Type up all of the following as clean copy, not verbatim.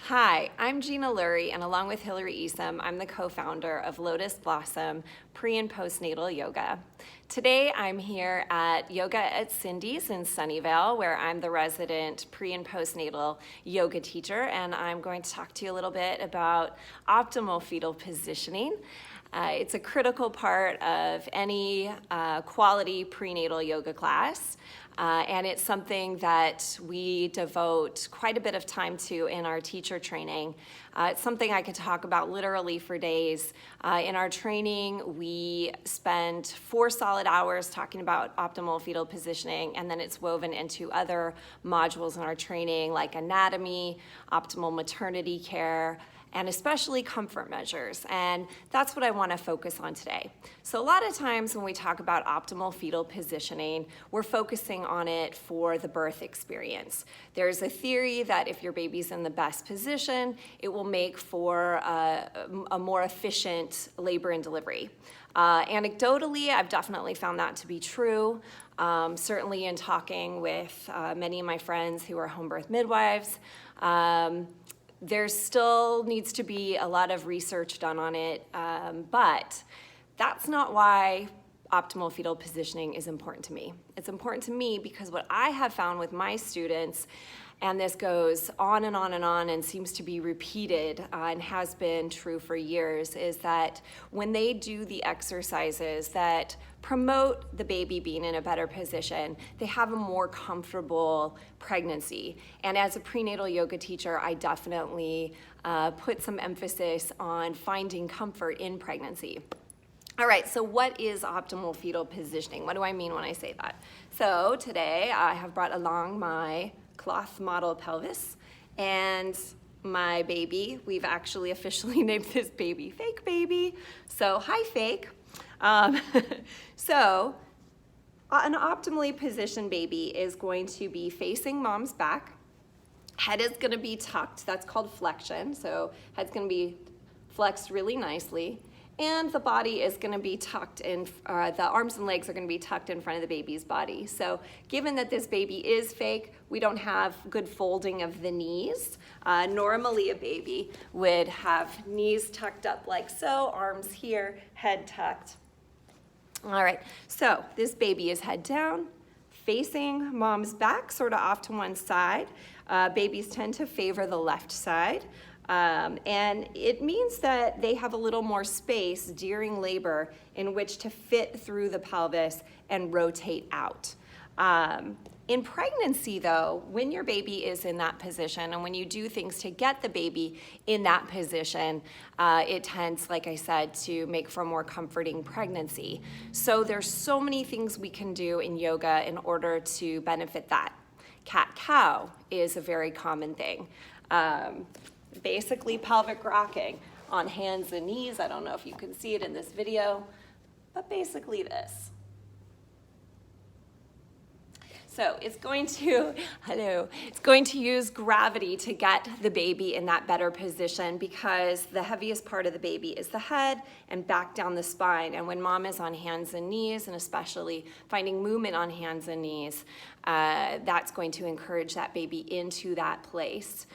Hi, I'm Gina Lurie, and along with Hillary Esom, I'm the co-founder of Lotus Blossom Pre- and Postnatal Yoga. Today, I'm here at Yoga at Cindy's in Sunnyvale, where I'm the resident pre- and postnatal yoga teacher, and I'm going to talk to you a little bit about optimal fetal positioning. It's a critical part of any quality prenatal yoga class, and it's something that we devote quite a bit of time to in our teacher training. It's something I could talk about literally for days. In our training, we spend 4 solid hours talking about optimal fetal positioning, and then it's woven into other modules in our training like anatomy, optimal maternity care, and especially comfort measures. And that's what I want to focus on today. So a lot of times when we talk about optimal fetal positioning, we're focusing on it for the birth experience. There's a theory that if your baby's in the best position, it will make for a more efficient labor and delivery. Anecdotally, I've definitely found that to be true. Certainly in talking with many of my friends who are home birth midwives, there still needs to be a lot of research done on it, but that's not why optimal fetal positioning is important to me. It's important to me because what I have found with my students, and this goes on and on and on and seems to be repeated and has been true for years, is that when they do the exercises that promote the baby being in a better position, they have a more comfortable pregnancy. And as a prenatal yoga teacher, I definitely put some emphasis on finding comfort in pregnancy. All right, so what is optimal fetal positioning? What do I mean when I say that? So today I have brought along my cloth model pelvis and my baby. We've actually officially named this baby Fake Baby. So hi, Fake. So an optimally positioned baby is going to be facing mom's back. Head is going to be tucked. That's called flexion. So head's going to be flexed really nicely. And the body is going to be tucked in, the arms and legs are going to be tucked in front of the baby's body. So given that this baby is fake, we don't have good folding of the knees. Normally a baby would have knees tucked up like so, arms here, head tucked. All right, so this baby is head down, facing mom's back, sort of off to one side. Babies tend to favor the left side. And it means that they have a little more space during labor in which to fit through the pelvis and rotate out. In pregnancy, though, when your baby is in that position and when you do things to get the baby in that position, it tends, like I said, to make for a more comforting pregnancy. So there's so many things we can do in yoga in order to benefit that. Cat-cow is a very common thing. Basically pelvic rocking on hands and knees. I don't know if you can see it in this video, but basically this. So it's going to use gravity to get the baby in that better position because the heaviest part of the baby is the head and back down the spine. And when mom is on hands and knees, and especially finding movement on hands and knees, that's going to encourage that baby into that place.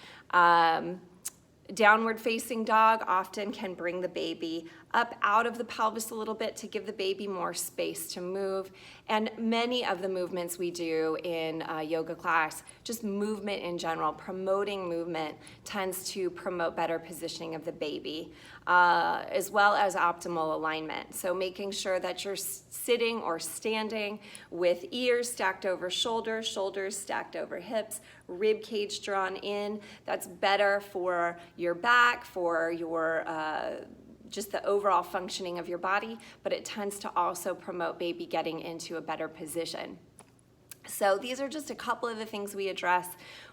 Downward facing dog often can bring the baby up out of the pelvis a little bit to give the baby more space to move. And many of the movements we do in yoga class, just movement in general, promoting movement tends to promote better positioning of the baby, as well as optimal alignment. So making sure that you're sitting or standing with ears stacked over shoulders, shoulders stacked over hips, rib cage drawn in. That's better for your back, for your just the overall functioning of your body, but it tends to also promote baby getting into a better position. So these are just a couple of the things we address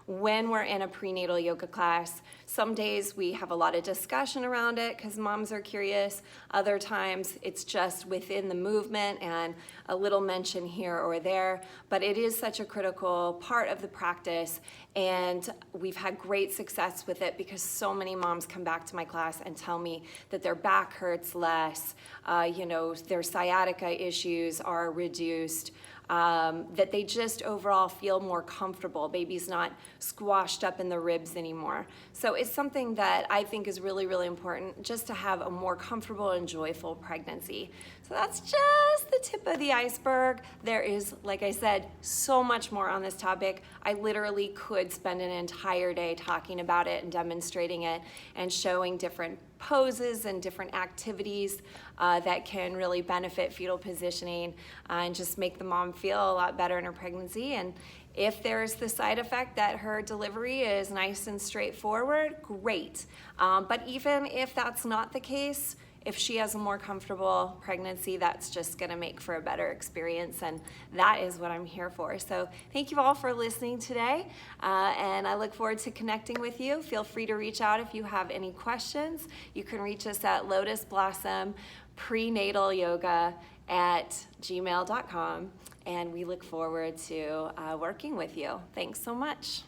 when we're in a prenatal yoga class. Some days we have a lot of discussion around it because moms are curious. Other times it's just within the movement and a little mention here or there. But it is such a critical part of the practice, and we've had great success with it because so many moms come back to my class and tell me that their back hurts less, their sciatica issues are reduced. that they just overall feel more comfortable. Baby's not squashed up in the ribs anymore. So it's something that I think is really, really important, just to have a more comfortable and joyful pregnancy. So that's just the tip of the iceberg. There is, like I said, so much more on this topic. I literally could spend an entire day talking about it and demonstrating it and showing different poses and different activities that can really benefit fetal positioning and just make the mom feel a lot better in her pregnancy. And if there's the side effect that her delivery is nice and straightforward, great. But even if that's not the case, if she has a more comfortable pregnancy, that's just gonna make for a better experience, and that is what I'm here for. So thank you all for listening today, and I look forward to connecting with you. Feel free to reach out if you have any questions. You can reach us at Lotus Blossom Prenatal Yoga at gmail.com, and we look forward to working with you. Thanks so much.